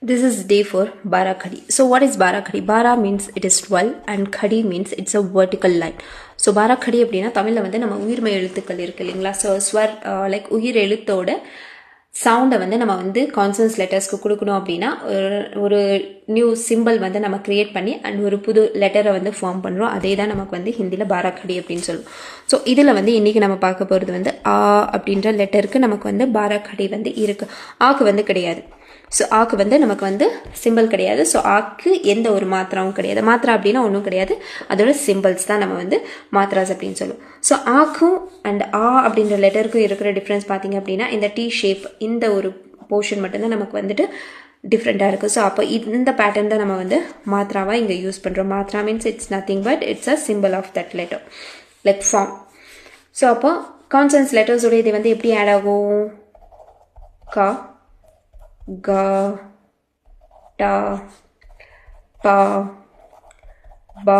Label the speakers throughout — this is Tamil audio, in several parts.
Speaker 1: This is day 4, Bara Khadi. So what is Bara Khadi? Bara means it is 12 and Khadi means it's a vertical line. So Bara Khadi அப்படினா தமிழ்ல வந்து நம்ம உயிர்மெய் எழுத்துக்கள் இருக்கு இல்லீங்களா? So ஸ்வர் லைக் உயிர் எழுத்தோட சவுண்டை வந்து நம்ம வந்து கான்சனன்ஸ் லெட்டர்ஸ்க்கு கொடுக்கணும் அப்படின்னா ஒரு நியூ சிம்பிள் வந்து நம்ம கிரியேட் பண்ணி அண்ட் ஒரு புது லெட்டரை வந்து ஃபார்ம் பண்ணுறோம். அதே தான் நமக்கு வந்து ஹிந்தியில் பாராக்கடி அப்படின்னு சொல்லுவோம். ஸோ இதில் வந்து இன்றைக்கி நம்ம பார்க்க போகிறது வந்து ஆ அப்படின்ற லெட்டருக்கு நமக்கு வந்து பாராக்கடி வந்து இருக்குது. ஆக்கு வந்து கிடையாது. ஸோ ஆக்கு வந்து நமக்கு வந்து சிம்பிள் கிடையாது. ஸோ ஆக்கு எந்த ஒரு மாத்திராவும் கிடையாது. மாத்திரா அப்படின்னா ஒன்றும் கிடையாது, அதோட சிம்பிள்ஸ் தான் நம்ம வந்து மாத்திராஸ் அப்படின்னு சொல்லுவோம். ஸோ ஆக்கும் அண்ட் ஆ அப்படின்ற லெட்டருக்கும் இருக்கிற டிஃப்ரென்ஸ் பார்த்தீங்க அப்படின்னா இந்த டி ஷேப் இந்த ஒரு போர்ஷன் மட்டும்தான் நமக்கு வந்துட்டு டிஃப்ரெண்ட்டாக இருக்குது. ஸோ அப்போ இந்த பேட்டர்ன் தான் நம்ம வந்து மாத்திராவாக இங்கே யூஸ் பண்ணுறோம். Matra means it's nothing but it's a simple of that letter like form. So அப்போ கான்சனன்ஸ் லெட்டர்ஸோட இது வந்து எப்படி ஆட் ஆகும்? கா, ga, ta, pa, ba,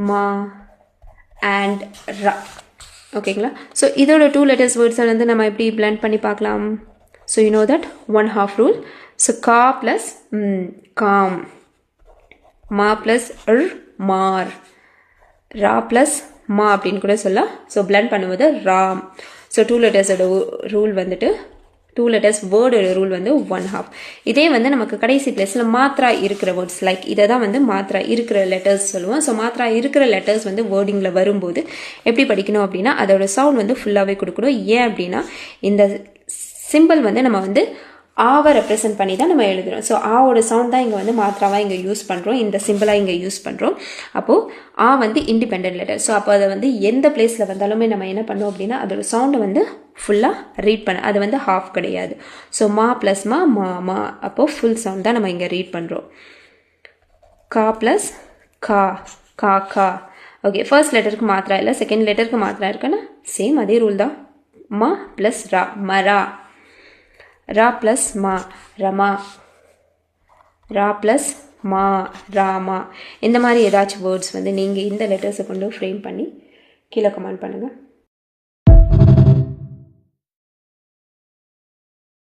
Speaker 1: ma and ra. ஓகேங்களா? ஸோ இதோட 2 letters வேர்ட்ஸை வந்து நம்ம எப்படி பிளெண்ட் பண்ணி பார்க்கலாம்? So you know that 1/2 rule. So கா ப்ளஸ் காம், மா ப்ளஸ் மார், ரா ப்ளஸ் மா அப்படின்னு கூட சொல்லலாம். ஸோ பிளெண்ட் பண்ணும்போது ராம். ஸோ 2 letters ரூல் வந்துட்டு 2 letters வேர்டோட ரூல் வந்து 1/2. இதே வந்து நமக்கு கடைசி பிளேஸில் மாத்ரா இருக்கிற வேர்ட்ஸ் லைக் இதை தான் வந்து மாத்ரா இருக்கிற லெட்டர்ஸ் சொல்லுவோம். ஸோ மாத்ரா இருக்கிற லெட்டர்ஸ் வந்து வேர்டிங்கில் வரும்போது எப்படி படிக்கணும் அப்படின்னா அதோட சவுண்ட் வந்து ஃபுல்லாகவே கொடுக்கணும். ஏன் அப்படின்னா இந்த சிம்பிள் வந்து நம்ம வந்து ஆவை ரெப்ரசென்ட் பண்ணி தான் நம்ம எழுதுகிறோம். ஸோ ஆவோட சவுண்ட் தான் இங்கே வந்து மாத்திராவாக இங்கே யூஸ் பண்ணுறோம், இந்த சிம்பிளாக இங்கே யூஸ் பண்ணுறோம். அப்போது ஆ வந்து இண்டிபெண்ட் லெட்டர். ஸோ அப்போ அதை வந்து எந்த பிளேஸில் வந்தாலுமே நம்ம என்ன பண்ணோம் அப்படின்னா அதோட சவுண்டை வந்து ஃபுல்லாக ரீட் பண்ண, அது வந்து ஹாஃப் கிடையாது. ஸோ மா ப்ளஸ் மா மா மா, அப்போது ஃபுல் சவுண்ட் தான் நம்ம இங்கே ரீட் பண்ணுறோம். கா ப்ளஸ் கா கா கா. ஓகே, ஃபர்ஸ்ட் லெட்டருக்கு மாத்திரா இல்லை, செகண்ட் லெட்டருக்கு மாத்திரா இருக்குன்னா சேம் அதே ரூல் தான். மா ப்ளஸ் ரா மரா, ரா ப்ளஸ் மா ரமா, ரா ப்ளஸ் மா ராமா. இந்த மாதிரி ஏதாச்சும் வேர்ட்ஸ் வந்து நீங்கள் இந்த லெட்டர்ஸை கொண்டு ஃப்ரேம் பண்ணி கீழே கமெண்ட் பண்ணுங்கள்.